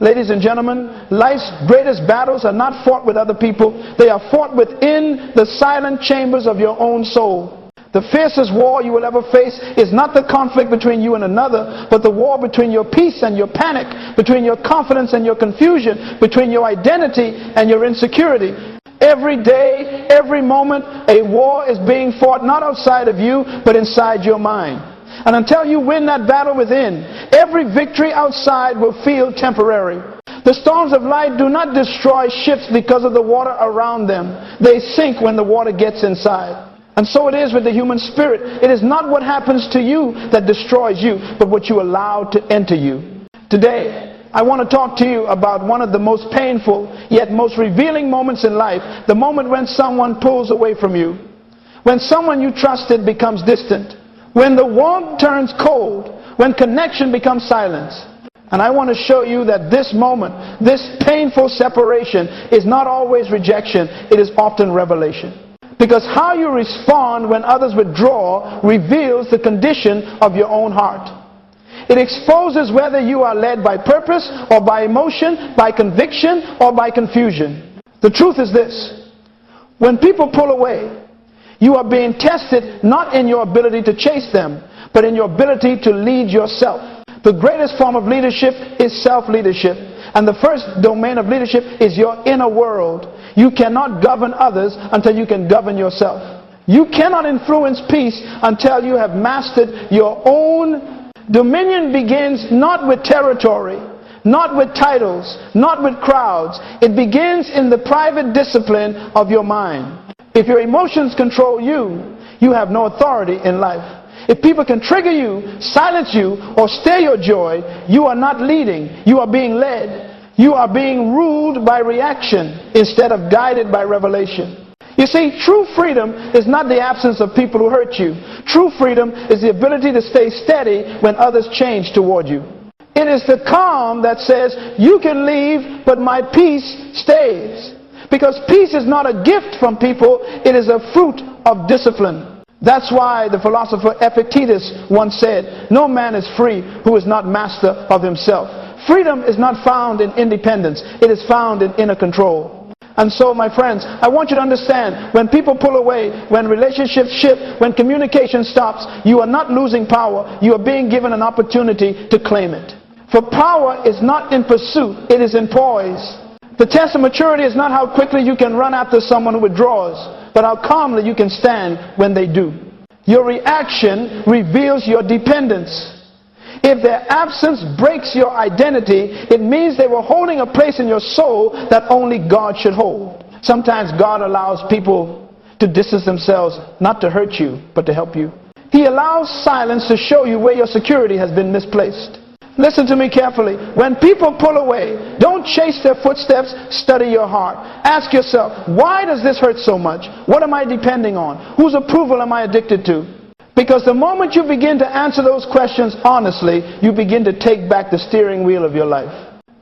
Ladies and gentlemen, life's greatest battles are not fought with other people. They are fought within the silent chambers of your own soul. The fiercest war you will ever face is not the conflict between you and another, but the war between your peace and your panic, between your confidence and your confusion, between your identity and your insecurity. Every day, every moment, a war is being fought not outside of you, but inside your mind. And until you win that battle within, every victory outside will feel temporary. The storms of life do not destroy ships because of the water around them. They sink when the water gets inside. And so it is with the human spirit. It is not what happens to you that destroys you, but what you allow to enter you. Today, I want to talk to you about one of the most painful, yet most revealing moments in life. The moment when someone pulls away from you. When someone you trusted becomes distant. When the warmth turns cold. When connection becomes silence. And I want to show you that this moment, this painful separation, is not always rejection. It is often revelation. Because how you respond when others withdraw reveals the condition of your own heart. It exposes whether you are led by purpose or by emotion, by conviction or by confusion. The truth is this: when people pull away, you are being tested not in your ability to chase them, but in your ability to lead yourself. The greatest form of leadership is self-leadership. And the first domain of leadership is your inner world. You cannot govern others until you can govern yourself. You cannot influence peace until you have mastered your own. Dominion begins not with territory, not with titles, not with crowds. It begins in the private discipline of your mind. If your emotions control you, you have no authority in life. If people can trigger you, silence you, or steal your joy, you are not leading. You are being led. You are being ruled by reaction instead of guided by revelation. You see, true freedom is not the absence of people who hurt you. True freedom is the ability to stay steady when others change toward you. It is the calm that says, you can leave, but my peace stays. Because peace is not a gift from people, it is a fruit of discipline. That's why the philosopher Epictetus once said, no man is free who is not master of himself. Freedom is not found in independence. It is found in inner control. And so, my friends, I want you to understand, when people pull away, when relationships shift, when communication stops, you are not losing power. You are being given an opportunity to claim it. For power is not in pursuit. It is in poise. The test of maturity is not how quickly you can run after someone who withdraws, but how calmly you can stand when they do. Your reaction reveals your dependence. If their absence breaks your identity, it means they were holding a place in your soul that only God should hold. Sometimes God allows people to distance themselves, not to hurt you, but to help you. He allows silence to show you where your security has been misplaced. Listen to me carefully. When people pull away, don't chase their footsteps, study your heart. Ask yourself, why does this hurt so much? What am I depending on? Whose approval am I addicted to? Because the moment you begin to answer those questions honestly, you begin to take back the steering wheel of your life.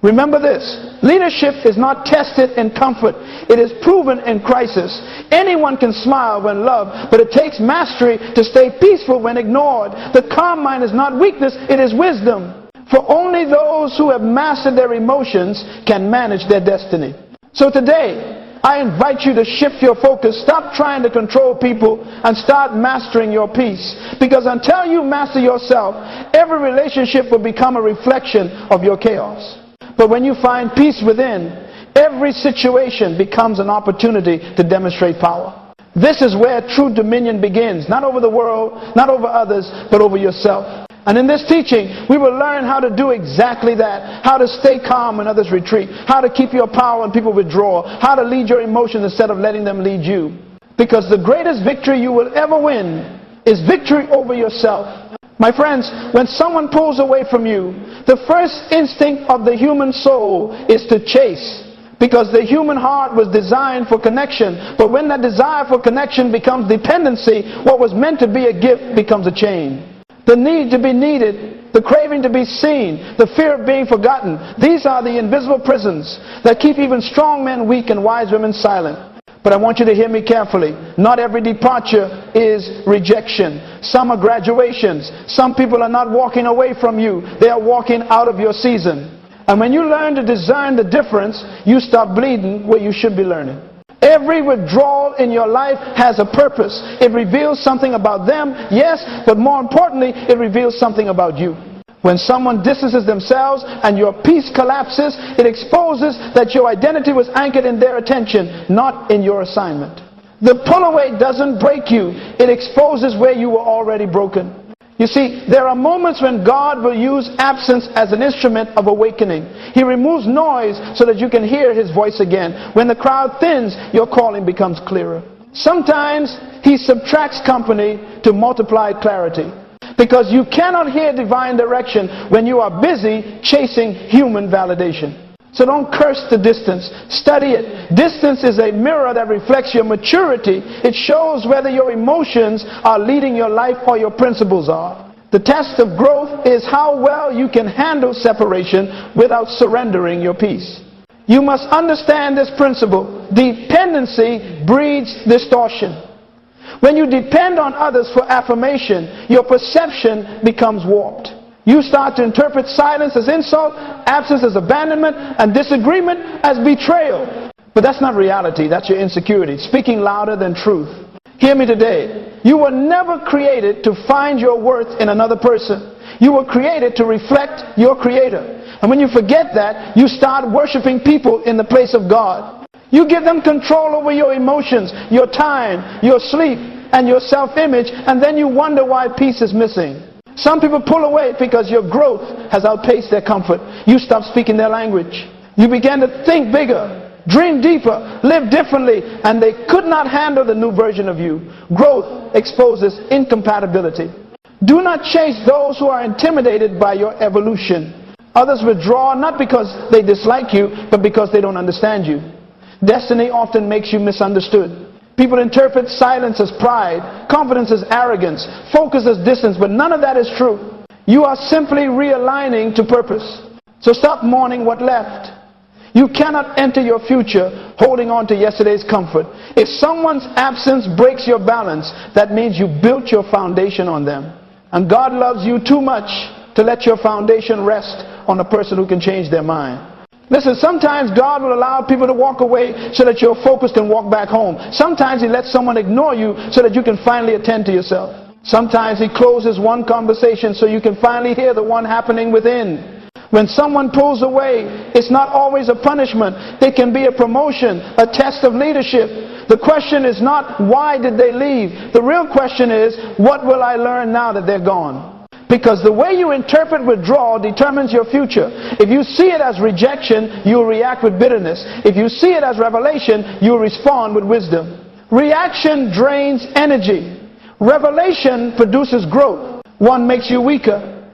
Remember this: leadership is not tested in comfort. It is proven in crisis. Anyone can smile when loved, but it takes mastery to stay peaceful when ignored. The calm mind is not weakness, it is wisdom. For only those who have mastered their emotions can manage their destiny. So today, I invite you to shift your focus. Stop trying to control people and start mastering your peace. Because until you master yourself, every relationship will become a reflection of your chaos. But when you find peace within, every situation becomes an opportunity to demonstrate power. This is where true dominion begins. Not over the world, not over others, but over yourself. And in this teaching, we will learn how to do exactly that. How to stay calm when others retreat. How to keep your power when people withdraw. How to lead your emotions instead of letting them lead you. Because the greatest victory you will ever win is victory over yourself. My friends, when someone pulls away from you, the first instinct of the human soul is to chase. Because the human heart was designed for connection. But when that desire for connection becomes dependency, what was meant to be a gift becomes a chain. The need to be needed, the craving to be seen, the fear of being forgotten. These are the invisible prisons that keep even strong men weak and wise women silent. But I want you to hear me carefully. Not every departure is rejection. Some are graduations. Some people are not walking away from you. They are walking out of your season. And when you learn to discern the difference, you stop bleeding where you should be learning. Every withdrawal in your life has a purpose. It reveals something about them, yes, but more importantly, it reveals something about you. When someone distances themselves and your peace collapses, it exposes that your identity was anchored in their attention, not in your assignment. The pull away doesn't break you. It exposes where you were already broken. You see, there are moments when God will use absence as an instrument of awakening. He removes noise so that you can hear His voice again. When the crowd thins, your calling becomes clearer. Sometimes He subtracts company to multiply clarity, because you cannot hear divine direction when you are busy chasing human validation. So don't curse the distance. Study it. Distance is a mirror that reflects your maturity. It shows whether your emotions are leading your life or your principles are. The test of growth is how well you can handle separation without surrendering your peace. You must understand this principle. Dependency breeds distortion. When you depend on others for affirmation, your perception becomes warped. You start to interpret silence as insult, absence as abandonment, and disagreement as betrayal. But that's not reality. That's your insecurity, speaking louder than truth. Hear me today. You were never created to find your worth in another person. You were created to reflect your Creator. And when you forget that, you start worshiping people in the place of God. You give them control over your emotions, your time, your sleep, and your self-image, and then you wonder why peace is missing. Some people pull away because your growth has outpaced their comfort. You stop speaking their language. You began to think bigger, dream deeper, live differently, and they could not handle the new version of you. Growth exposes incompatibility. Do not chase those who are intimidated by your evolution. Others withdraw not because they dislike you, but because they don't understand you. Destiny often makes you misunderstood. People interpret silence as pride, confidence as arrogance, focus as distance, but none of that is true. You are simply realigning to purpose. So stop mourning what left. You cannot enter your future holding on to yesterday's comfort. If someone's absence breaks your balance, that means you built your foundation on them. And God loves you too much to let your foundation rest on a person who can change their mind. Listen, sometimes God will allow people to walk away so that your focus can walk back home. Sometimes He lets someone ignore you so that you can finally attend to yourself. Sometimes He closes one conversation so you can finally hear the one happening within. When someone pulls away, it's not always a punishment. It can be a promotion, a test of leadership. The question is not why did they leave. The real question is, what will I learn now that they're gone? Because the way you interpret withdrawal determines your future. If you see it as rejection, you'll react with bitterness. If you see it as revelation, you'll respond with wisdom. Reaction drains energy. Revelation produces growth. One makes you weaker,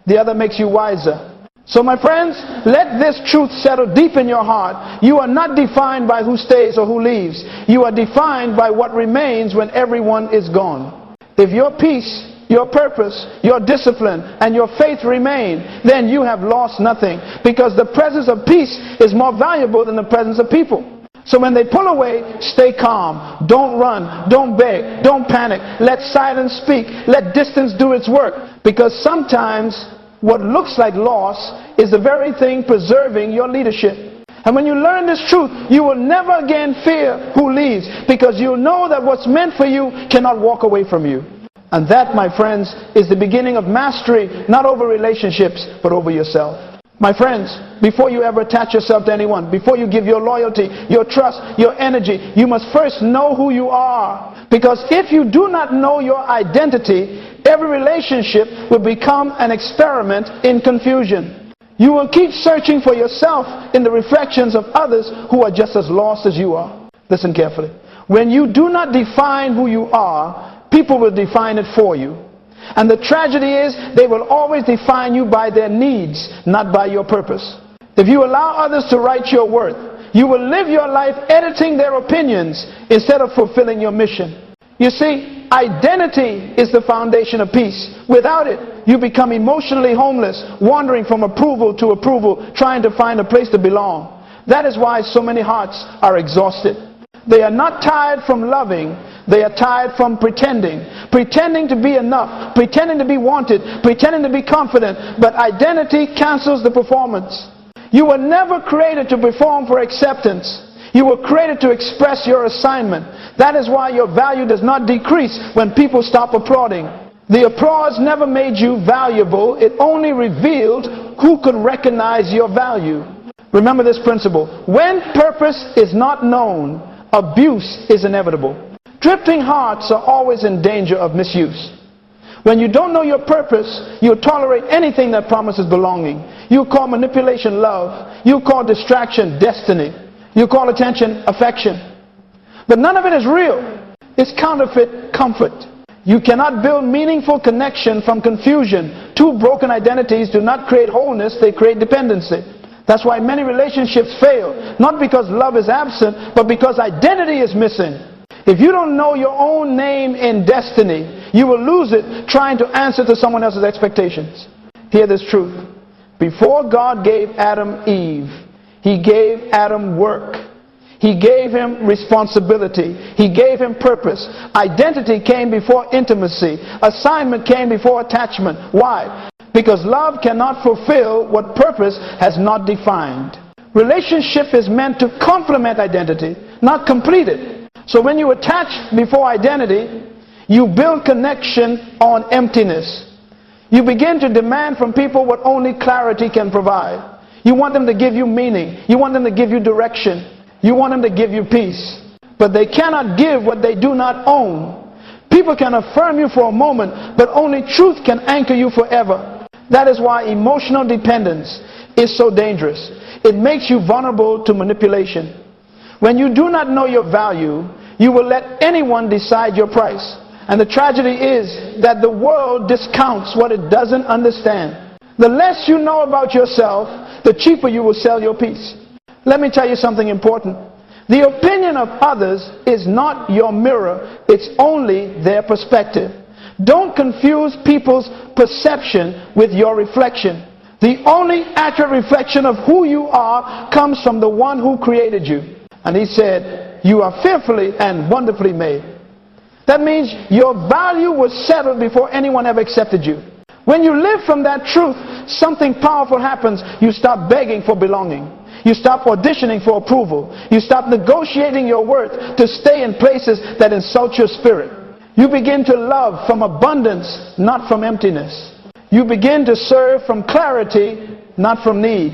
the other makes you wiser. So my friends, let this truth settle deep in your heart. You are not defined by who stays or who leaves. You are defined by what remains when everyone is gone. If your peace, your purpose, your discipline, and your faith remain, then you have lost nothing, because the presence of peace is more valuable than the presence of people. So when they pull away, stay calm. Don't run. Don't beg. Don't panic. Let silence speak. Let distance do its work. Because sometimes what looks like loss is the very thing preserving your leadership. And when you learn this truth, you will never again fear who leaves, because you'll know that what's meant for you cannot walk away from you. And that, my friends, is the beginning of mastery, not over relationships, but over yourself. My friends, before you ever attach yourself to anyone, before you give your loyalty, your trust, your energy, you must first know who you are. Because if you do not know your identity, every relationship will become an experiment in confusion. You will keep searching for yourself in the reflections of others who are just as lost as you are. Listen carefully. When you do not define who you are, people will define it for you. And the tragedy is, they will always define you by their needs, not by your purpose. If you allow others to write your worth, you will live your life editing their opinions instead of fulfilling your mission. You see, identity is the foundation of peace. Without it, you become emotionally homeless, wandering from approval to approval, trying to find a place to belong. That is why so many hearts are exhausted. They are not tired from loving. They are tired from pretending. Pretending to be enough. Pretending to be wanted. Pretending to be confident. But identity cancels the performance. You were never created to perform for acceptance. You were created to express your assignment. That is why your value does not decrease when people stop applauding. The applause never made you valuable. It only revealed who could recognize your value. Remember this principle. When purpose is not known, abuse is inevitable. Drifting hearts are always in danger of misuse. When you don't know your purpose, you'll tolerate anything that promises belonging. You call manipulation love. You call distraction destiny. You call attention affection. But none of it is real. It's counterfeit comfort. You cannot build meaningful connection from confusion. Two broken identities do not create wholeness, they create dependency. That's why many relationships fail. Not because love is absent, but because identity is missing. If you don't know your own name in destiny, you will lose it trying to answer to someone else's expectations. Hear this truth. Before God gave Adam Eve, He gave Adam work. He gave him responsibility. He gave him purpose. Identity came before intimacy. Assignment came before attachment. Why? Because love cannot fulfill what purpose has not defined. Relationship is meant to complement identity, not complete it. So when you attach before identity, you build connection on emptiness. You begin to demand from people what only clarity can provide. You want them to give you meaning. You want them to give you direction. You want them to give you peace. But they cannot give what they do not own. People can affirm you for a moment, but only truth can anchor you forever. That is why emotional dependence is so dangerous. It makes you vulnerable to manipulation. When you do not know your value, you will let anyone decide your price. And the tragedy is that the world discounts what it doesn't understand. The less you know about yourself, the cheaper you will sell your peace. Let me tell you something important. The opinion of others is not your mirror. It's only their perspective. Don't confuse people's perception with your reflection. The only accurate reflection of who you are comes from the one who created you. And He said, you are fearfully and wonderfully made. That means your value was settled before anyone ever accepted you. When you live from that truth, something powerful happens. You stop begging for belonging. You stop auditioning for approval. You stop negotiating your worth to stay in places that insult your spirit. You begin to love from abundance, not from emptiness. You begin to serve from clarity, not from need.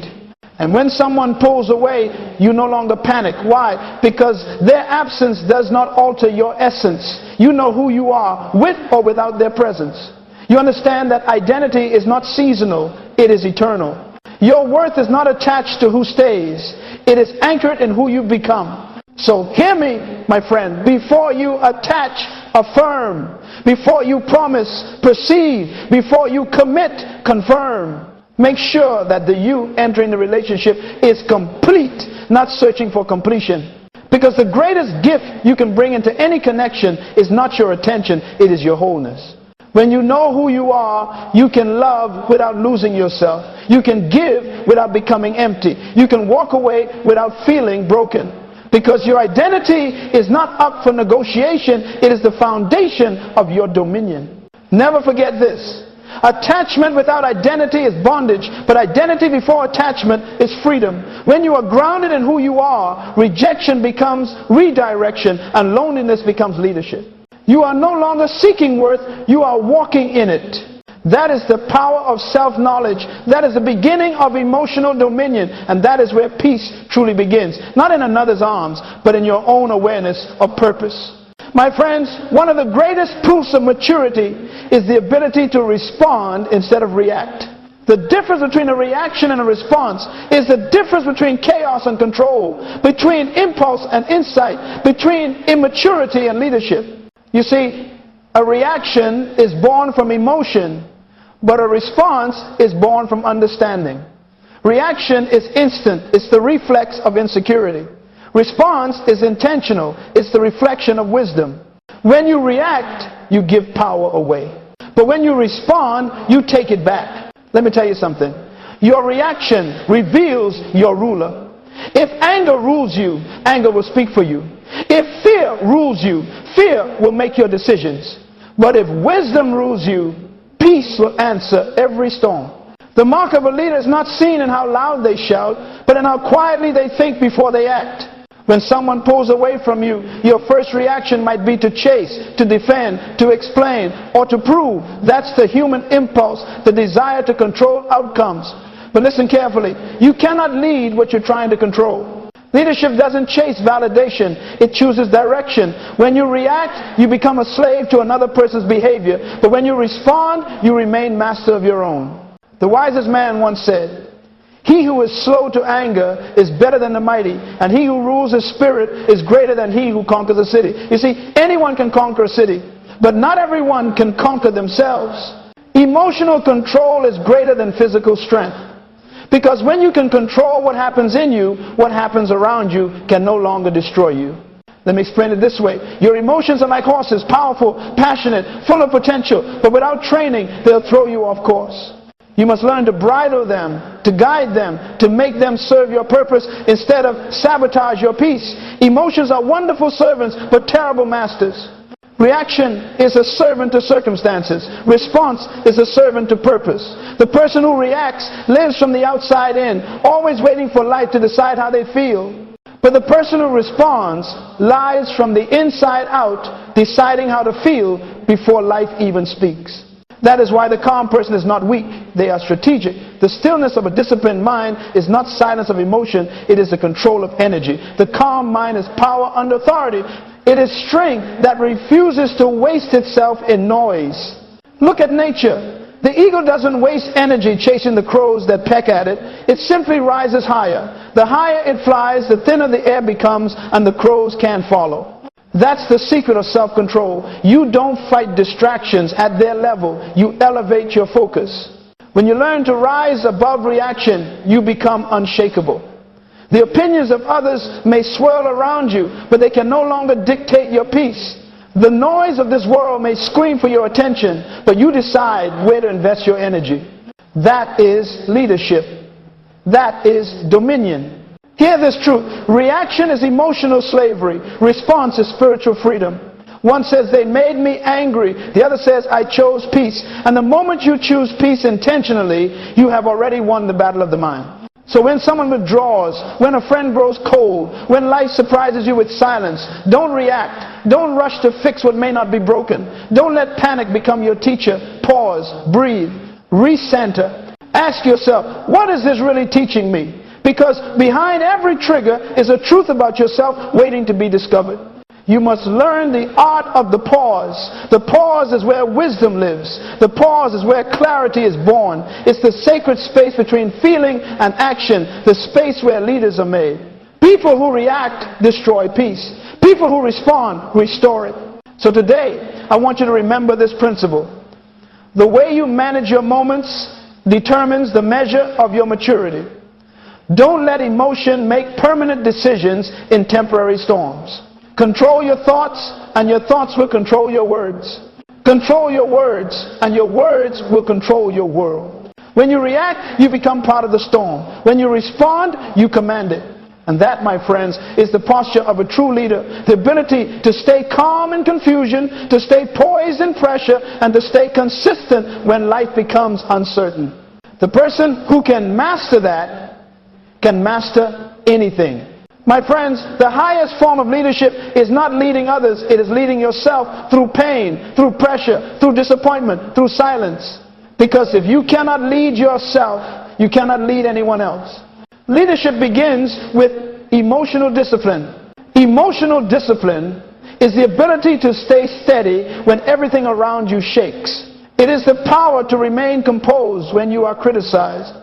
And when someone pulls away, you no longer panic. Why? Because their absence does not alter your essence. You know who you are, with or without their presence. You understand that identity is not seasonal, it is eternal. Your worth is not attached to who stays. It is anchored in who you've become. So hear me, my friend. Before you attach, affirm. Before you promise, perceive. Before you commit, confirm. Make sure that the you entering the relationship is complete, not searching for completion. Because the greatest gift you can bring into any connection is not your attention, it is your wholeness. When you know who you are, you can love without losing yourself. You can give without becoming empty. You can walk away without feeling broken. Because your identity is not up for negotiation, it is the foundation of your dominion. Never forget this. Attachment without identity is bondage, but identity before attachment is freedom. When you are grounded in who you are, rejection becomes redirection and loneliness becomes leadership. You are no longer seeking worth, you are walking in it. That is the power of self-knowledge. That is the beginning of emotional dominion. And that is where peace truly begins. Not in another's arms, but in your own awareness of purpose. My friends, one of the greatest proofs of maturity is the ability to respond instead of react. The difference between a reaction and a response is the difference between chaos and control, between impulse and insight, between immaturity and leadership. You see, a reaction is born from emotion, but a response is born from understanding. Reaction is instant. It's the reflex of insecurity. Response is intentional. It's the reflection of wisdom. When you react, you give power away. But when you respond, you take it back. Let me tell you something. Your reaction reveals your ruler. If anger rules you, anger will speak for you. If fear rules you, fear will make your decisions. But if wisdom rules you, peace will answer every storm. The mark of a leader is not seen in how loud they shout, but in how quietly they think before they act. When someone pulls away from you, your first reaction might be to chase, to defend, to explain, or to prove. That's the human impulse, the desire to control outcomes. But listen carefully. You cannot lead what you're trying to control. Leadership doesn't chase validation. It chooses direction. When you react, you become a slave to another person's behavior. But when you respond, you remain master of your own. The wisest man once said, "He who is slow to anger is better than the mighty, and he who rules his spirit is greater than he who conquers a city." You see, anyone can conquer a city, but not everyone can conquer themselves. Emotional control is greater than physical strength. Because when you can control what happens in you, what happens around you can no longer destroy you. Let me explain it this way. Your emotions are like horses, powerful, passionate, full of potential, but without training, they'll throw you off course. You must learn to bridle them, to guide them, to make them serve your purpose instead of sabotage your peace. Emotions are wonderful servants, but terrible masters. Reaction is a servant to circumstances. Response is a servant to purpose. The person who reacts lives from the outside in, always waiting for life to decide how they feel. But the person who responds lies from the inside out, deciding how to feel before life even speaks. That is why the calm person is not weak. They are strategic. The stillness of a disciplined mind is not silence of emotion. It is the control of energy. The calm mind is power under authority. It is strength that refuses to waste itself in noise. Look at nature. The eagle doesn't waste energy chasing the crows that peck at it. It simply rises higher. The higher it flies, the thinner the air becomes, and the crows can't follow. That's the secret of self-control. You don't fight distractions at their level. You elevate your focus. When you learn to rise above reaction, you become unshakable. The opinions of others may swirl around you, but they can no longer dictate your peace. The noise of this world may scream for your attention, but you decide where to invest your energy. That is leadership. That is dominion. Hear this truth. Reaction is emotional slavery. Response is spiritual freedom. One says, "They made me angry." The other says, "I chose peace." And the moment you choose peace intentionally, you have already won the battle of the mind. So when someone withdraws, when a friend grows cold, when life surprises you with silence, don't react. Don't rush to fix what may not be broken. Don't let panic become your teacher. Pause, breathe, recenter. Ask yourself, what is this really teaching me? Because behind every trigger is a truth about yourself waiting to be discovered. You must learn the art of the pause. The pause is where wisdom lives. The pause is where clarity is born. It's the sacred space between feeling and action, the space where leaders are made. People who react destroy peace. People who respond restore it. So today, I want you to remember this principle. The way you manage your moments determines the measure of your maturity. Don't let emotion make permanent decisions in temporary storms. Control your thoughts, and your thoughts will control your words. Control your words, and your words will control your world. When you react, you become part of the storm. When you respond, you command it. And that, my friends, is the posture of a true leader. The ability to stay calm in confusion, to stay poised in pressure, and to stay consistent when life becomes uncertain. The person who can master that can master anything. My friends, the highest form of leadership is not leading others. It is leading yourself through pain, through pressure, through disappointment, through silence. Because if you cannot lead yourself, you cannot lead anyone else. Leadership begins with emotional discipline. Emotional discipline is the ability to stay steady when everything around you shakes. It is the power to remain composed when you are criticized,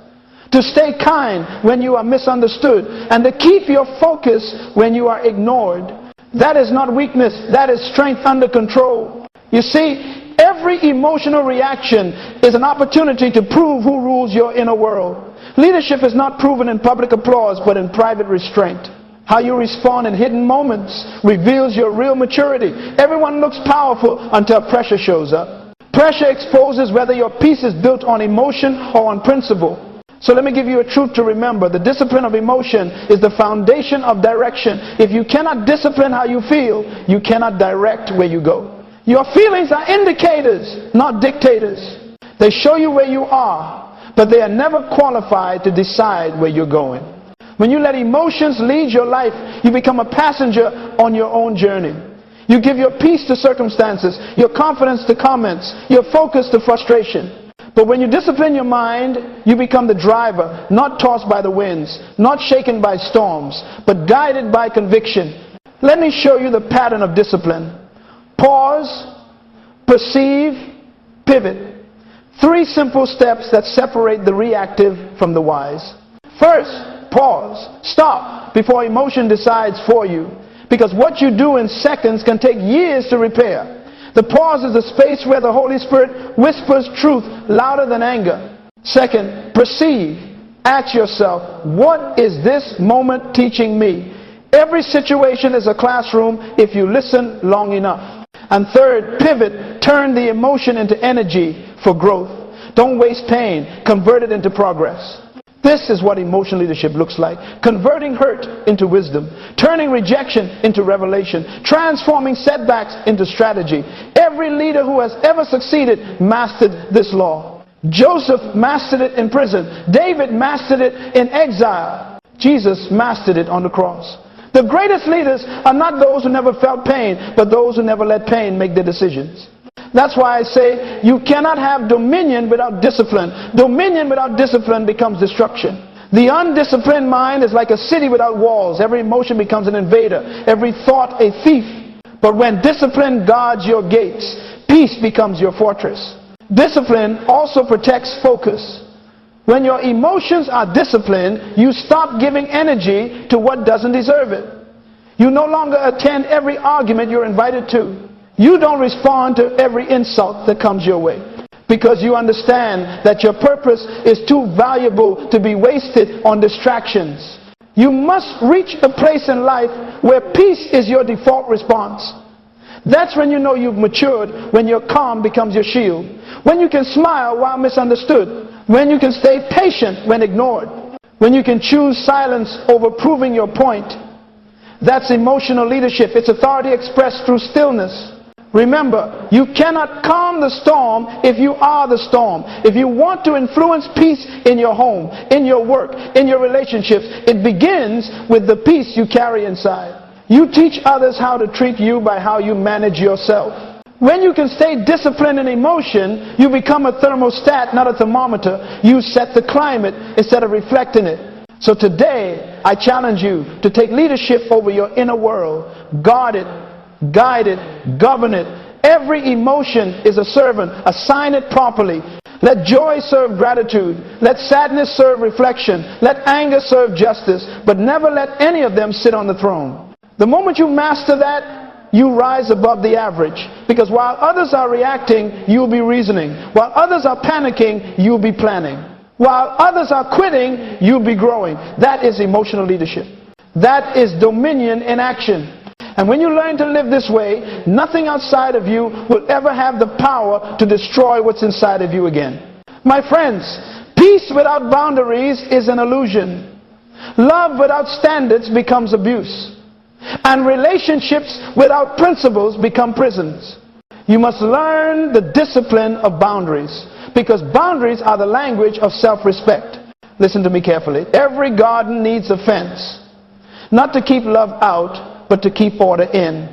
to stay kind when you are misunderstood, and to keep your focus when you are ignored. That is not weakness, that is strength under control. You see, every emotional reaction is an opportunity to prove who rules your inner world. Leadership is not proven in public applause, but in private restraint. How you respond in hidden moments reveals your real maturity. Everyone looks powerful until pressure shows up. Pressure exposes whether your peace is built on emotion or on principle. So let me give you a truth to remember. The discipline of emotion is the foundation of direction. If you cannot discipline how you feel, you cannot direct where you go. Your feelings are indicators, not dictators. They show you where you are, but they are never qualified to decide where you're going. When you let emotions lead your life, you become a passenger on your own journey. You give your peace to circumstances, your confidence to comments, your focus to frustration. But when you discipline your mind, you become the driver, not tossed by the winds, not shaken by storms, but guided by conviction. Let me show you the pattern of discipline. Pause, perceive, pivot. 3 simple steps that separate the reactive from the wise. First, pause. Stop before emotion decides for you. Because what you do in seconds can take years to repair. The pause is the space where the Holy Spirit whispers truth louder than anger. Second, perceive. Ask yourself, what is this moment teaching me? Every situation is a classroom if you listen long enough. And third, pivot. Turn the emotion into energy for growth. Don't waste pain. Convert it into progress. This is what emotional leadership looks like. Converting hurt into wisdom. Turning rejection into revelation. Transforming setbacks into strategy. Every leader who has ever succeeded mastered this law. Joseph mastered it in prison. David mastered it in exile. Jesus mastered it on the cross. The greatest leaders are not those who never felt pain, but those who never let pain make their decisions. That's why I say you cannot have dominion without discipline. Dominion without discipline becomes destruction. The undisciplined mind is like a city without walls. Every emotion becomes an invader. Every thought a thief. But when discipline guards your gates, peace becomes your fortress. Discipline also protects focus. When your emotions are disciplined, you stop giving energy to what doesn't deserve it. You no longer attend every argument you're invited to. You don't respond to every insult that comes your way. Because you understand that your purpose is too valuable to be wasted on distractions. You must reach a place in life where peace is your default response. That's when you know you've matured, when your calm becomes your shield. When you can smile while misunderstood. When you can stay patient when ignored. When you can choose silence over proving your point. That's emotional leadership. It's authority expressed through stillness. Remember, you cannot calm the storm if you are the storm. If you want to influence peace in your home, in your work, in your relationships, it begins with the peace you carry inside. You teach others how to treat you by how you manage yourself. When you can stay disciplined in emotion, you become a thermostat, not a thermometer. You set the climate instead of reflecting it. So today, I challenge you to take leadership over your inner world. Guard it, guide it, govern it. Every emotion is a servant. Assign it properly. Let joy serve gratitude. Let sadness serve reflection. Let anger serve justice. But never let any of them sit on the throne. The moment you master that, you rise above the average. Because while others are reacting, you'll be reasoning. While others are panicking, you'll be planning. While others are quitting, you'll be growing. That is emotional leadership. That is dominion in action. And when you learn to live this way, nothing outside of you will ever have the power to destroy what's inside of you again. My friends, peace without boundaries is an illusion. Love without standards becomes abuse. And relationships without principles become prisons. You must learn the discipline of boundaries, because boundaries are the language of self-respect. Listen to me carefully. Every garden needs a fence, not to keep love out, but to keep order in.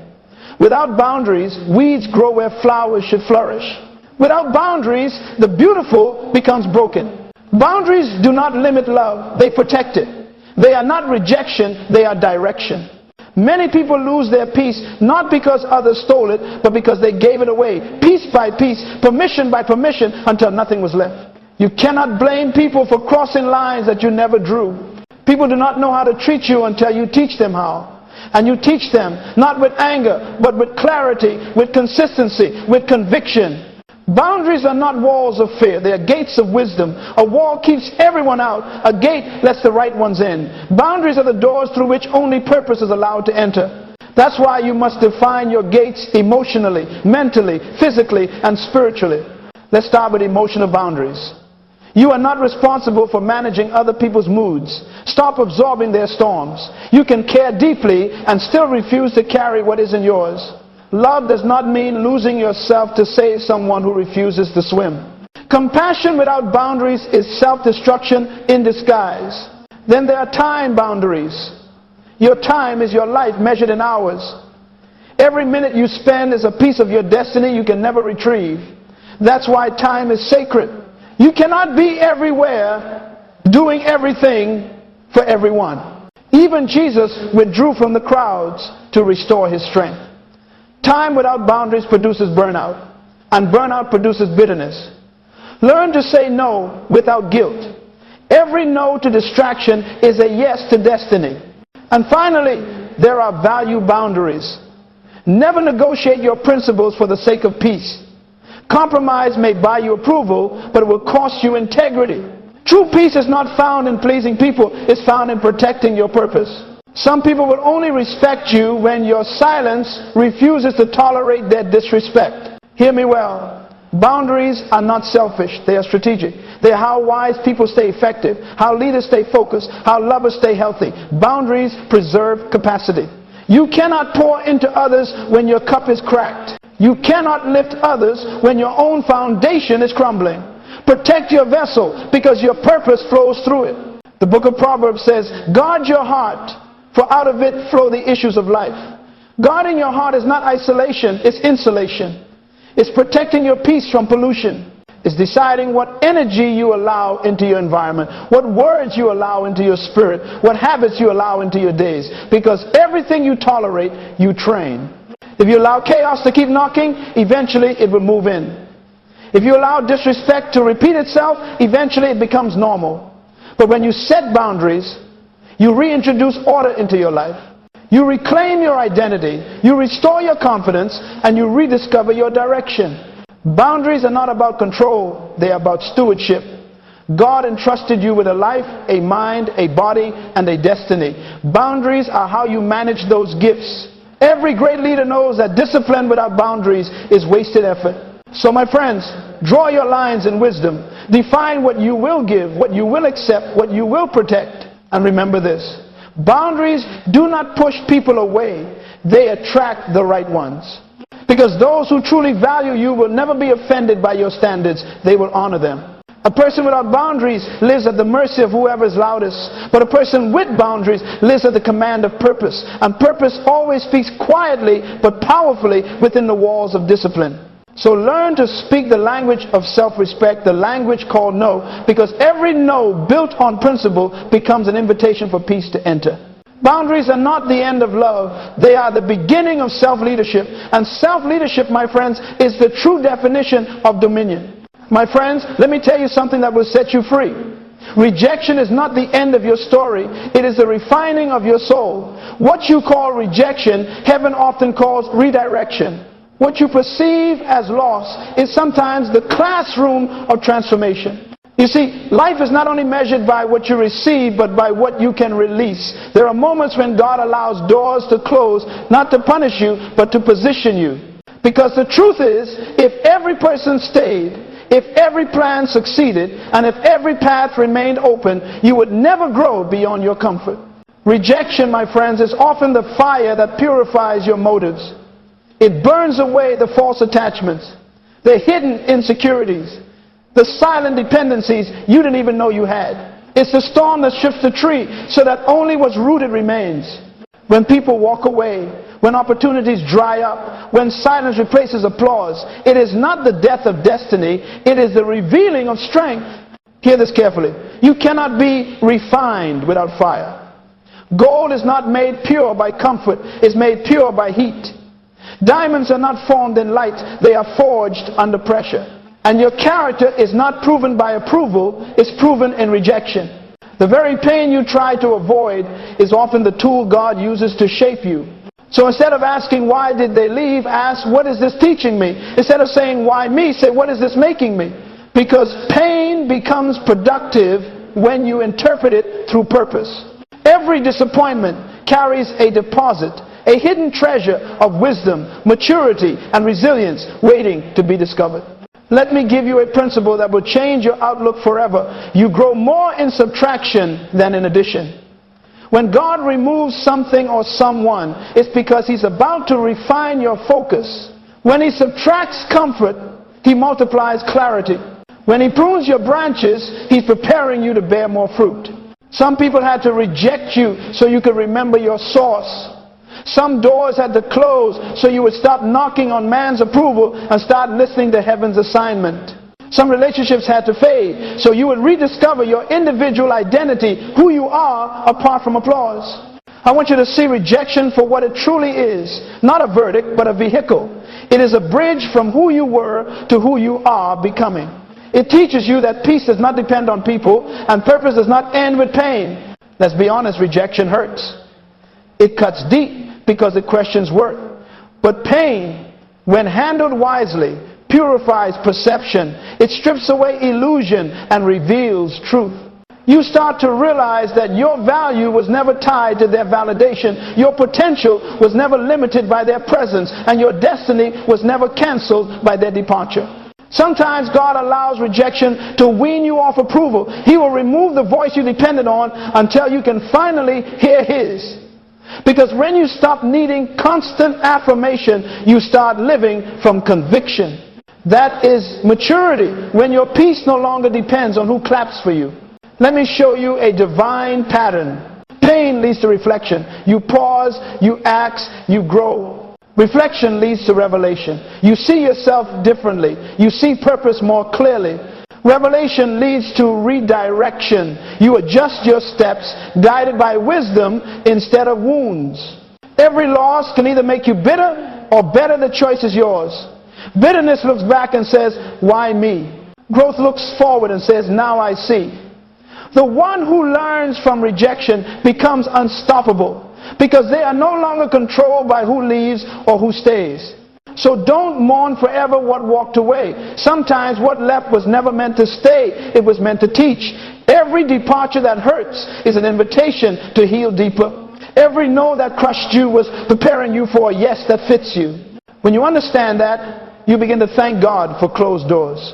Without boundaries, weeds grow where flowers should flourish. Without boundaries, the beautiful becomes broken. Boundaries do not limit love, they protect it. They are not rejection, they are direction. Many people lose their peace not because others stole it, but because they gave it away, piece by piece, permission by permission, until nothing was left. You cannot blame people for crossing lines that you never drew. People do not know how to treat you until you teach them how. And you teach them not with anger, but with clarity, with consistency, with conviction. Boundaries are not walls of fear, they are gates of wisdom. A wall keeps everyone out, a gate lets the right ones in. Boundaries are the doors through which only purpose is allowed to enter. That's why you must define your gates emotionally, mentally, physically, and spiritually. Let's start with emotional boundaries. You are not responsible for managing other people's moods. Stop absorbing their storms. You can care deeply and still refuse to carry what isn't yours. Love does not mean losing yourself to save someone who refuses to swim. Compassion without boundaries is self-destruction in disguise. Then there are time boundaries. Your time is your life measured in hours. Every minute you spend is a piece of your destiny you can never retrieve. That's why time is sacred. You cannot be everywhere doing everything for everyone. Even Jesus withdrew from the crowds to restore his strength. Time without boundaries produces burnout, and burnout produces bitterness. Learn to say no without guilt. Every no to distraction is a yes to destiny. And finally, there are value boundaries. Never negotiate your principles for the sake of peace. Compromise may buy you approval, but it will cost you integrity. True peace is not found in pleasing people, it's found in protecting your purpose. Some people will only respect you when your silence refuses to tolerate their disrespect. Hear me well. Boundaries are not selfish, they are strategic. They are how wise people stay effective, how leaders stay focused, how lovers stay healthy. Boundaries preserve capacity. You cannot pour into others when your cup is cracked. You cannot lift others when your own foundation is crumbling. Protect your vessel because your purpose flows through it. The book of Proverbs says, guard your heart, for out of it flow the issues of life. Guarding your heart is not isolation, it's insulation. It's protecting your peace from pollution. It's deciding what energy you allow into your environment, what words you allow into your spirit, what habits you allow into your days. Because everything you tolerate, you train. If you allow chaos to keep knocking, eventually it will move in. If you allow disrespect to repeat itself, eventually it becomes normal. But when you set boundaries, you reintroduce order into your life. You reclaim your identity, you restore your confidence, and you rediscover your direction. Boundaries are not about control, they are about stewardship. God entrusted you with a life, a mind, a body, and a destiny. Boundaries are how you manage those gifts. Every great leader knows that discipline without boundaries is wasted effort. So my friends, draw your lines in wisdom. Define what you will give, what you will accept, what you will protect. And remember this. Boundaries do not push people away. They attract the right ones. Because those who truly value you will never be offended by your standards. They will honor them. A person without boundaries lives at the mercy of whoever is loudest. But a person with boundaries lives at the command of purpose. And purpose always speaks quietly but powerfully within the walls of discipline. So learn to speak the language of self-respect, the language called no, because every no built on principle becomes an invitation for peace to enter. Boundaries are not the end of love. They are the beginning of self-leadership. And self-leadership, my friends, is the true definition of dominion. My friends, let me tell you something that will set you free. Rejection is not the end of your story. It is the refining of your soul. What you call rejection, heaven often calls redirection. What you perceive as loss is sometimes the classroom of transformation. You see, life is not only measured by what you receive, but by what you can release. There are moments when God allows doors to close, not to punish you, but to position you. Because the truth is, if every person stayed, if every plan succeeded, and if every path remained open, you would never grow beyond your comfort. Rejection, my friends, is often the fire that purifies your motives. It burns away the false attachments, the hidden insecurities, the silent dependencies you didn't even know you had. It's the storm that shifts the tree so that only what's rooted remains. When people walk away, when opportunities dry up, when silence replaces applause, it is not the death of destiny, it is the revealing of strength. Hear this carefully. You cannot be refined without fire. Gold is not made pure by comfort, it's made pure by heat. Diamonds are not formed in light, they are forged under pressure. And your character is not proven by approval, it's proven in rejection. The very pain you try to avoid is often the tool God uses to shape you. So instead of asking why did they leave, ask what is this teaching me? Instead of saying why me, say what is this making me? Because pain becomes productive when you interpret it through purpose. Every disappointment carries a deposit, a hidden treasure of wisdom, maturity, and resilience waiting to be discovered. Let me give you a principle that will change your outlook forever. You grow more in subtraction than in addition. When God removes something or someone, it's because He's about to refine your focus. When He subtracts comfort, He multiplies clarity. When he prunes your branches, he's preparing you to bear more fruit. Some people had to reject you so you could remember your source. Some doors had to close so you would stop knocking on man's approval and start listening to heaven's assignment. Some relationships had to fade so you would rediscover your individual identity, who you are, apart from applause. I want you to see rejection for what it truly is. Not a verdict, but a vehicle. It is a bridge from who you were to who you are becoming. It teaches you that peace does not depend on people and purpose does not end with pain. Let's be honest, rejection hurts. It cuts deep because it questions worth. But pain, when handled wisely, purifies perception. It strips away illusion and reveals truth. You start to realize that your value was never tied to their validation. Your potential was never limited by their presence. And your destiny was never canceled by their departure. Sometimes God allows rejection to wean you off approval. He will remove the voice you depended on until you can finally hear His. Because when you stop needing constant affirmation, you start living from conviction. That is maturity, when your peace no longer depends on who claps for you. Let me show you a divine pattern. Pain leads to reflection. You pause, you ask, you grow. Reflection leads to revelation. You see yourself differently. You see purpose more clearly. Revelation leads to redirection. You adjust your steps, guided by wisdom instead of wounds. Every loss can either make you bitter or better. The choice is yours. Bitterness looks back and says, why me? Growth looks forward and says, now I see. The one who learns from rejection becomes unstoppable because they are no longer controlled by who leaves or who stays. So don't mourn forever what walked away. Sometimes what left was never meant to stay. It was meant to teach. Every departure that hurts is an invitation to heal deeper. Every no that crushed you was preparing you for a yes that fits you. When you understand that, you begin to thank God for closed doors.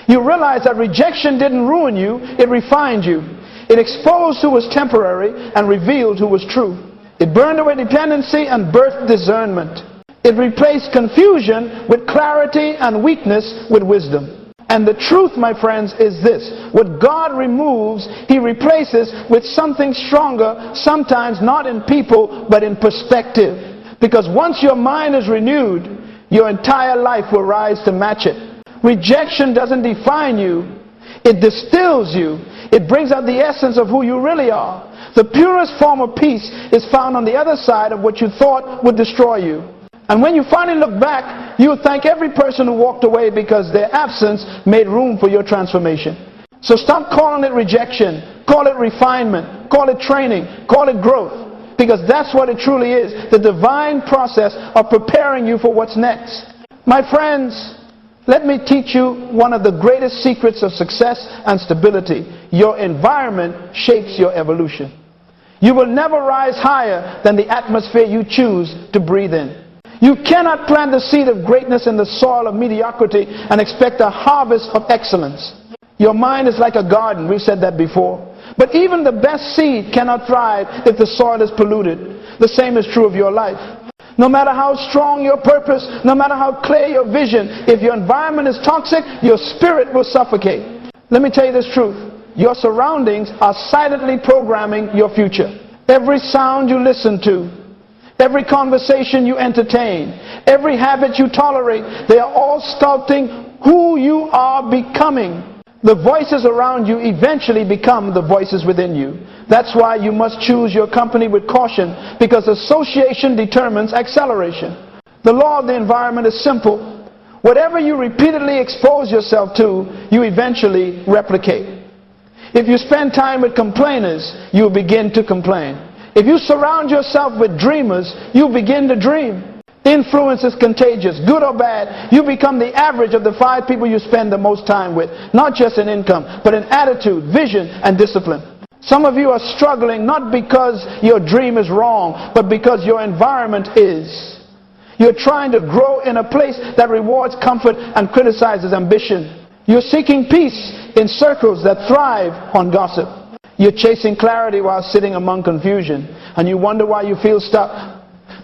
You realize that rejection didn't ruin you, it refined you. It exposed who was temporary and revealed who was true. It burned away dependency and birthed discernment. It replaced confusion with clarity and weakness with wisdom. And the truth, my friends, is this. What God removes, He replaces with something stronger, sometimes not in people, but in perspective. Because once your mind is renewed, your entire life will rise to match it. Rejection doesn't define you. It distills you. It brings out the essence of who you really are. The purest form of peace is found on the other side of what you thought would destroy you. And when you finally look back, you'll thank every person who walked away because their absence made room for your transformation. So stop calling it rejection. Call it refinement. Call it training. Call it growth. Because that's what it truly is. The divine process of preparing you for what's next. My friends, let me teach you one of the greatest secrets of success and stability. Your environment shapes your evolution. You will never rise higher than the atmosphere you choose to breathe in. You cannot plant the seed of greatness in the soil of mediocrity and expect a harvest of excellence. Your mind is like a garden. We've said that before. But even the best seed cannot thrive if the soil is polluted. The same is true of your life. No matter how strong your purpose, no matter how clear your vision, if your environment is toxic, your spirit will suffocate. Let me tell you this truth. Your surroundings are silently programming your future. Every sound you listen to, every conversation you entertain, every habit you tolerate, they are all sculpting who you are becoming. The voices around you eventually become the voices within you. That's why you must choose your company with caution, because association determines acceleration. The law of the environment is simple. Whatever you repeatedly expose yourself to, you eventually replicate. If you spend time with complainers, you begin to complain. If you surround yourself with dreamers, you begin to dream. Influence is contagious, good or bad. You become the average of the 5 people you spend the most time with. Not just in income, but in attitude, vision, and discipline. Some of you are struggling not because your dream is wrong, but because your environment is. You're trying to grow in a place that rewards comfort and criticizes ambition. You're seeking peace in circles that thrive on gossip. You're chasing clarity while sitting among confusion, and you wonder why you feel stuck.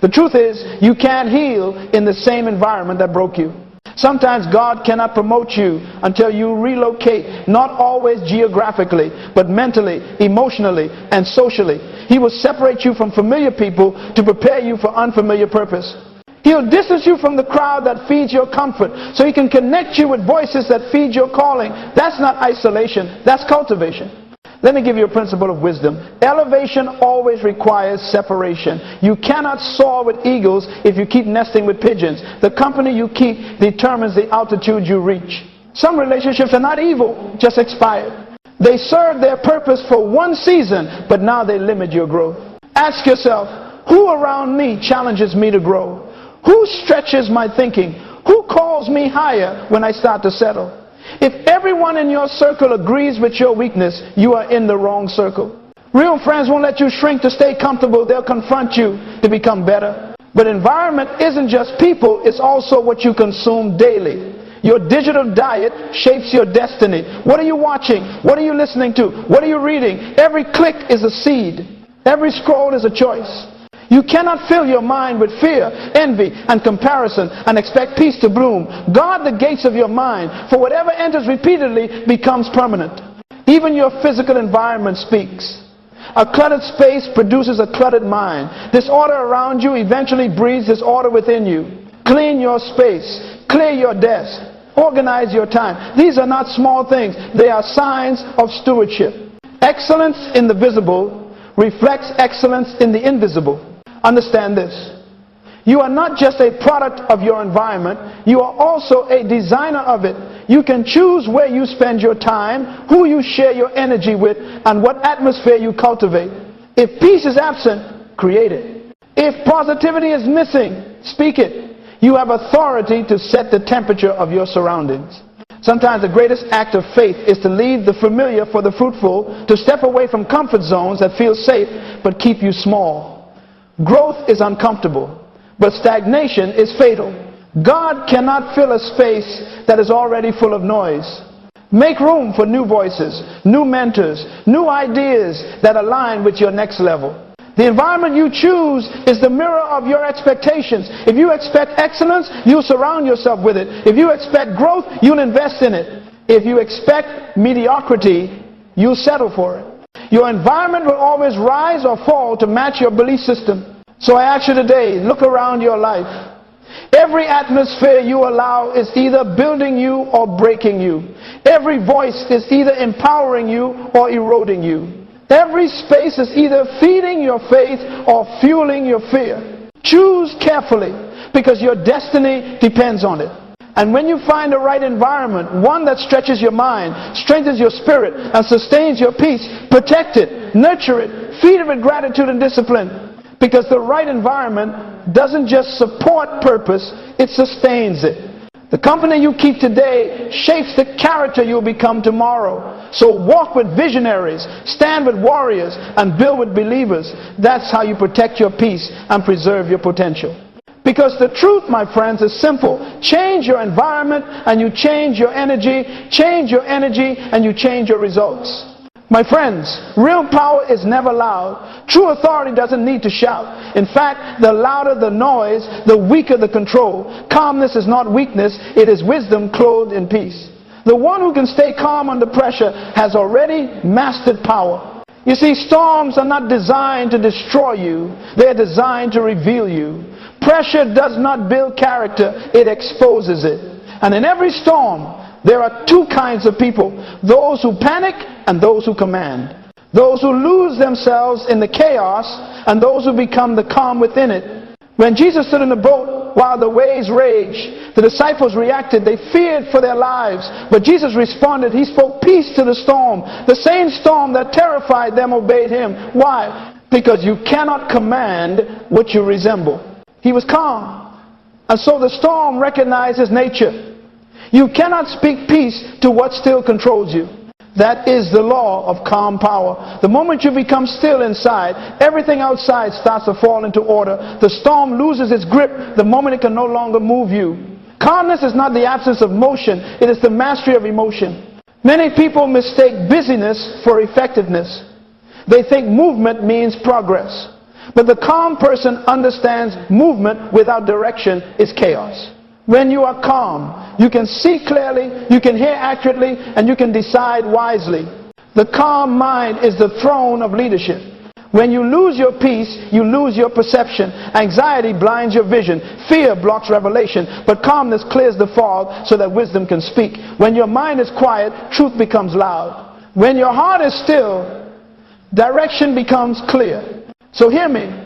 The truth is, you can't heal in the same environment that broke you. Sometimes God cannot promote you until you relocate, not always geographically, but mentally, emotionally, and socially. He will separate you from familiar people to prepare you for unfamiliar purpose. He'll distance you from the crowd that feeds your comfort so he can connect you with voices that feed your calling. That's not isolation, that's cultivation. Let me give you a principle of wisdom. Elevation always requires separation. You cannot soar with eagles if you keep nesting with pigeons. The company you keep determines the altitude you reach. Some relationships are not evil, just expired. They serve their purpose for one season, but now they limit your growth. Ask yourself, who around me challenges me to grow? Who stretches my thinking? Who calls me higher when I start to settle? If everyone in your circle agrees with your weakness, you are in the wrong circle. Real friends won't let you shrink to stay comfortable. They'll confront you to become better. But environment isn't just people, it's also what you consume daily. Your digital diet shapes your destiny. What are you watching? What are you listening to? What are you reading? Every click is a seed. Every scroll is a choice. You cannot fill your mind with fear, envy, and comparison and expect peace to bloom. Guard the gates of your mind, for whatever enters repeatedly becomes permanent. Even your physical environment speaks. A cluttered space produces a cluttered mind. Disorder around you eventually breeds disorder within you. Clean your space. Clear your desk. Organize your time. These are not small things. They are signs of stewardship. Excellence in the visible reflects excellence in the invisible. Understand this. You are not just a product of your environment. You are also a designer of it. You can choose where you spend your time, who you share your energy with, and what atmosphere you cultivate. If peace is absent, create it. If positivity is missing, speak it. You have authority to set the temperature of your surroundings. Sometimes the greatest act of faith is to leave the familiar for the fruitful, to step away from comfort zones that feel safe but keep you small. Growth is uncomfortable, but stagnation is fatal. God cannot fill a space that is already full of noise. Make room for new voices, new mentors, new ideas that align with your next level. The environment you choose is the mirror of your expectations. If you expect excellence, you'll surround yourself with it. If you expect growth, you'll invest in it. If you expect mediocrity, you'll settle for it. Your environment will always rise or fall to match your belief system. So I ask you today, look around your life. Every atmosphere you allow is either building you or breaking you. Every voice is either empowering you or eroding you. Every space is either feeding your faith or fueling your fear. Choose carefully, because your destiny depends on it. And when you find the right environment, one that stretches your mind, strengthens your spirit, and sustains your peace, protect it, nurture it, feed it with gratitude and discipline. Because the right environment doesn't just support purpose, it sustains it. The company you keep today shapes the character you'll become tomorrow. So walk with visionaries, stand with warriors, and build with believers. That's how you protect your peace and preserve your potential. Because the truth, my friends, is simple. Change your environment and you change your energy. Change your energy and you change your results. My friends, real power is never loud. True authority doesn't need to shout. In fact, the louder the noise, the weaker the control. Calmness is not weakness, it is wisdom clothed in peace. The one who can stay calm under pressure has already mastered power. You see, storms are not designed to destroy you, they're designed to reveal you. Pressure does not build character, it exposes it. And in every storm, there are two kinds of people: those who panic and those who command. Those who lose themselves in the chaos and those who become the calm within it. When Jesus stood in the boat while the waves raged, the disciples reacted. They feared for their lives. But Jesus responded. He spoke peace to the storm. The same storm that terrified them obeyed him. Why? Because you cannot command what you resemble. He was calm. And so the storm recognized his nature. You cannot speak peace to what still controls you. That is the law of calm power. The moment you become still inside, everything outside starts to fall into order. The storm loses its grip the moment it can no longer move you. Calmness is not the absence of motion, it is the mastery of emotion. Many people mistake busyness for effectiveness. They think movement means progress. But the calm person understands movement without direction is chaos. When you are calm, you can see clearly, you can hear accurately, and you can decide wisely. The calm mind is the throne of leadership. When you lose your peace, you lose your perception. Anxiety blinds your vision. Fear blocks revelation. But calmness clears the fog so that wisdom can speak. When your mind is quiet, truth becomes loud. When your heart is still, direction becomes clear. So hear me.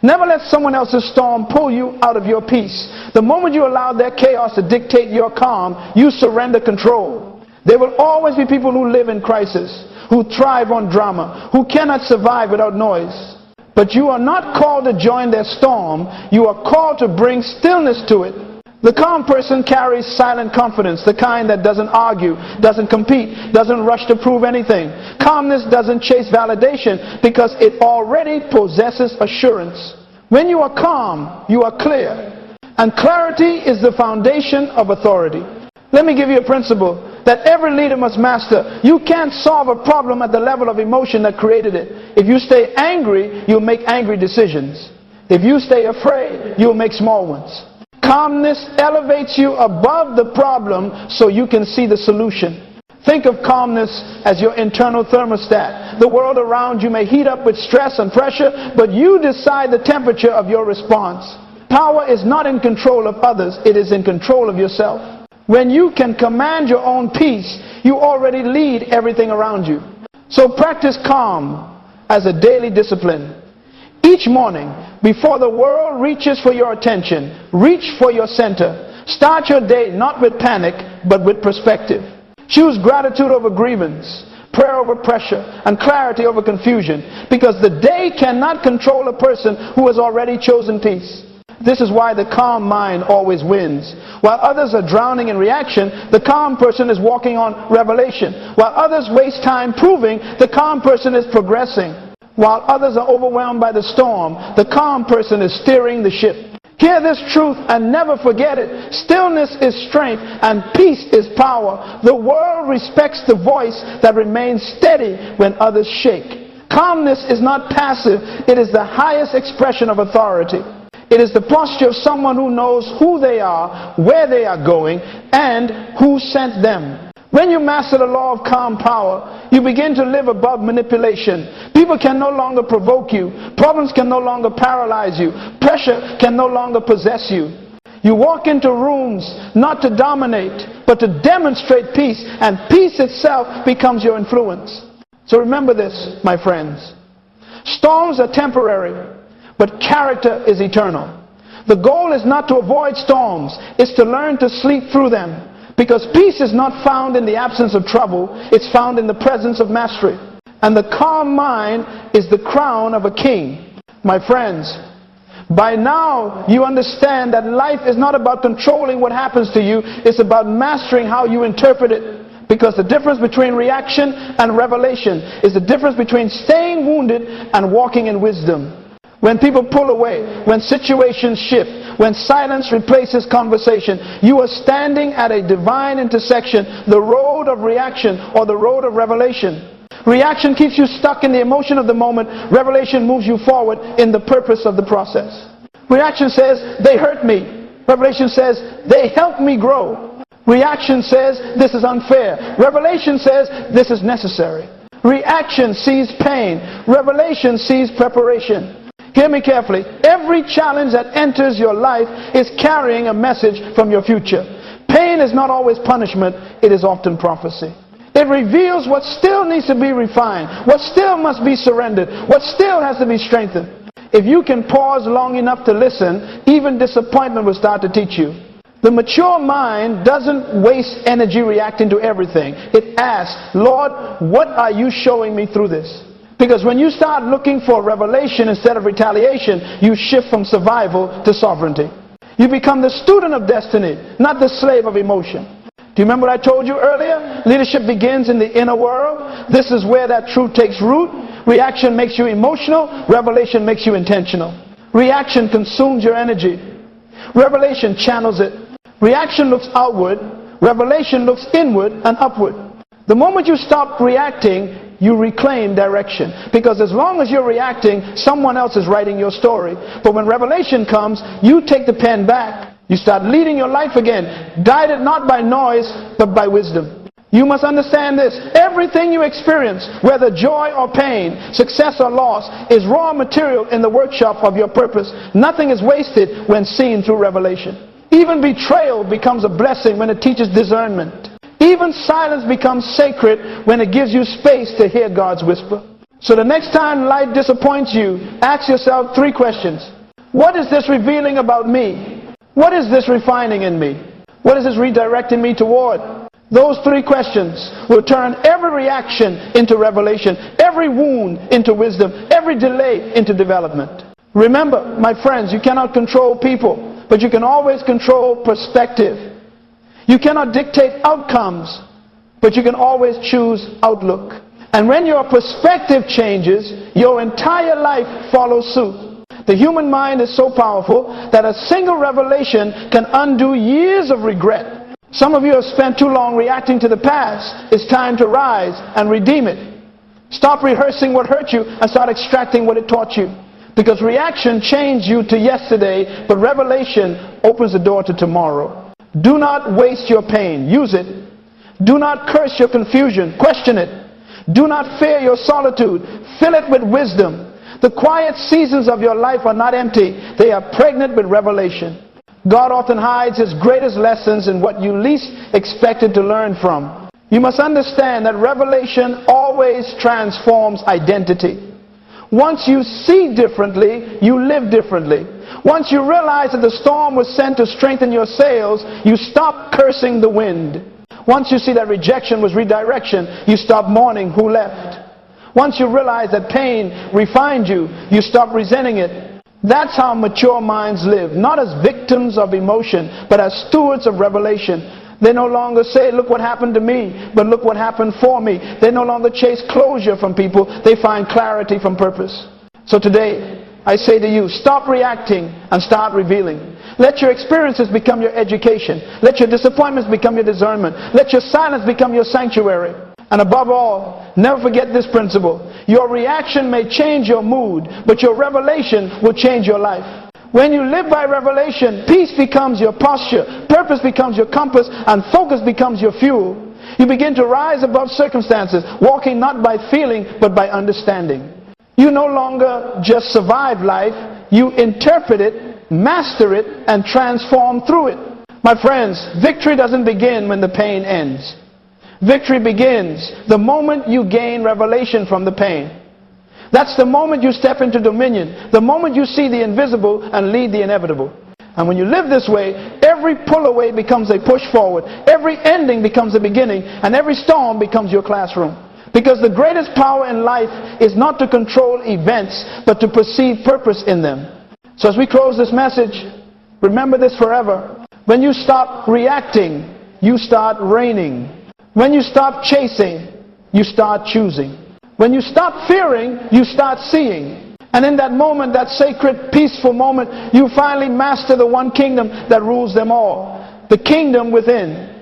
Never let someone else's storm pull you out of your peace. The moment you allow their chaos to dictate your calm, you surrender control. There will always be people who live in crisis, who thrive on drama, who cannot survive without noise. But you are not called to join their storm. You are called to bring stillness to it. The calm person carries silent confidence, the kind that doesn't argue, doesn't compete, doesn't rush to prove anything. Calmness doesn't chase validation because it already possesses assurance. When you are calm, you are clear. And clarity is the foundation of authority. Let me give you a principle that every leader must master. You can't solve a problem at the level of emotion that created it. If you stay angry, you'll make angry decisions. If you stay afraid, you'll make small ones. Calmness elevates you above the problem so you can see the solution. Think of calmness as your internal thermostat. The world around you may heat up with stress and pressure, but you decide the temperature of your response. Power is not in control of others, it is in control of yourself. When you can command your own peace, you already lead everything around you. So practice calm as a daily discipline. Each morning, before the world reaches for your attention, reach for your center. Start your day not with panic, but with perspective. Choose gratitude over grievance, prayer over pressure, and clarity over confusion, because the day cannot control a person who has already chosen peace. This is why the calm mind always wins. While others are drowning in reaction, the calm person is walking on revelation. While others waste time proving, the calm person is progressing. While others are overwhelmed by the storm, the calm person is steering the ship. Hear this truth and never forget it. Stillness is strength and peace is power. The world respects the voice that remains steady when others shake. Calmness is not passive. It is the highest expression of authority. It is the posture of someone who knows who they are, where they are going, and who sent them. When you master the law of calm power, you begin to live above manipulation. People can no longer provoke you. Problems can no longer paralyze you. Pressure can no longer possess you. You walk into rooms not to dominate, but to demonstrate peace, and peace itself becomes your influence. So remember this, my friends. Storms are temporary, but character is eternal. The goal is not to avoid storms, it's to learn to sleep through them. Because peace is not found in the absence of trouble, it's found in the presence of mastery. And the calm mind is the crown of a king. My friends, by now you understand that life is not about controlling what happens to you, it's about mastering how you interpret it. Because the difference between reaction and revelation is the difference between staying wounded and walking in wisdom. When people pull away, when situations shift, when silence replaces conversation, you are standing at a divine intersection, the road of reaction or the road of revelation. Reaction keeps you stuck in the emotion of the moment. Revelation moves you forward in the purpose of the process. Reaction says, they hurt me. Revelation says, they helped me grow. Reaction says, this is unfair. Revelation says, this is necessary. Reaction sees pain. Revelation sees preparation. Hear me carefully. Every challenge that enters your life is carrying a message from your future. Pain is not always punishment, it is often prophecy. It reveals what still needs to be refined, what still must be surrendered, what still has to be strengthened. If you can pause long enough to listen, even disappointment will start to teach you. The mature mind doesn't waste energy reacting to everything. It asks, Lord, what are you showing me through this? Because when you start looking for revelation instead of retaliation, you shift from survival to sovereignty. You become the student of destiny, not the slave of emotion. Do you remember what I told you earlier? Leadership begins in the inner world. This is where that truth takes root. Reaction makes you emotional. Revelation makes you intentional. Reaction consumes your energy. Revelation channels it. Reaction looks outward. Revelation looks inward and upward. The moment you stop reacting, you reclaim direction. Because as long as you're reacting, someone else is writing your story. But when revelation comes, you take the pen back You start leading your life again, guided not by noise, but by wisdom. You must understand this. Everything you experience, whether joy or pain, success or loss, is raw material in the workshop of your purpose. Nothing is wasted when seen through revelation. Even betrayal becomes a blessing when it teaches discernment. Even silence becomes sacred when it gives you space to hear God's whisper. So the next time life disappoints you, ask yourself 3 questions. What is this revealing about me? What is this refining in me? What is this redirecting me toward? Those 3 questions will turn every reaction into revelation, every wound into wisdom, every delay into development. Remember, my friends, you cannot control people, but you can always control perspective. You cannot dictate outcomes, but you can always choose outlook. And when your perspective changes, your entire life follows suit. The human mind is so powerful that a single revelation can undo years of regret. Some of you have spent too long reacting to the past. It's time to rise and redeem it. Stop rehearsing what hurt you and start extracting what it taught you. Because reaction changed you to yesterday, but revelation opens the door to tomorrow. Do not waste your pain. Use it. Do not curse your confusion. Question it. Do not fear your solitude. Fill it with wisdom. The quiet seasons of your life are not empty. They are pregnant with revelation. God often hides His greatest lessons in what you least expected to learn from. You must understand that revelation always transforms identity. Once you see differently, you live differently. Once you realize that the storm was sent to strengthen your sails, you stop cursing the wind. Once you see that rejection was redirection, you stop mourning who left. Once you realize that pain refined you, you stop resenting it. That's how mature minds live, not as victims of emotion, but as stewards of revelation. They no longer say, look what happened to me, but look what happened for me. They no longer chase closure from people. They find clarity from purpose. So today, I say to you, stop reacting and start revealing. Let your experiences become your education. Let your disappointments become your discernment. Let your silence become your sanctuary. And above all, never forget this principle. Your reaction may change your mood, but your revelation will change your life. When you live by revelation, peace becomes your posture, purpose becomes your compass, and focus becomes your fuel. You begin to rise above circumstances, walking not by feeling, but by understanding. You no longer just survive life, you interpret it, master it, and transform through it. My friends, victory doesn't begin when the pain ends. Victory begins the moment you gain revelation from the pain. That's the moment you step into dominion, the moment you see the invisible and lead the inevitable. And when you live this way, every pull away becomes a push forward, every ending becomes a beginning, and every storm becomes your classroom. Because the greatest power in life is not to control events, but to perceive purpose in them. So as we close this message, remember this forever. When you stop reacting, you start reigning. When you stop chasing, you start choosing. When you stop fearing, you start seeing. And in that moment, that sacred, peaceful moment, you finally master the one kingdom that rules them all. The kingdom within.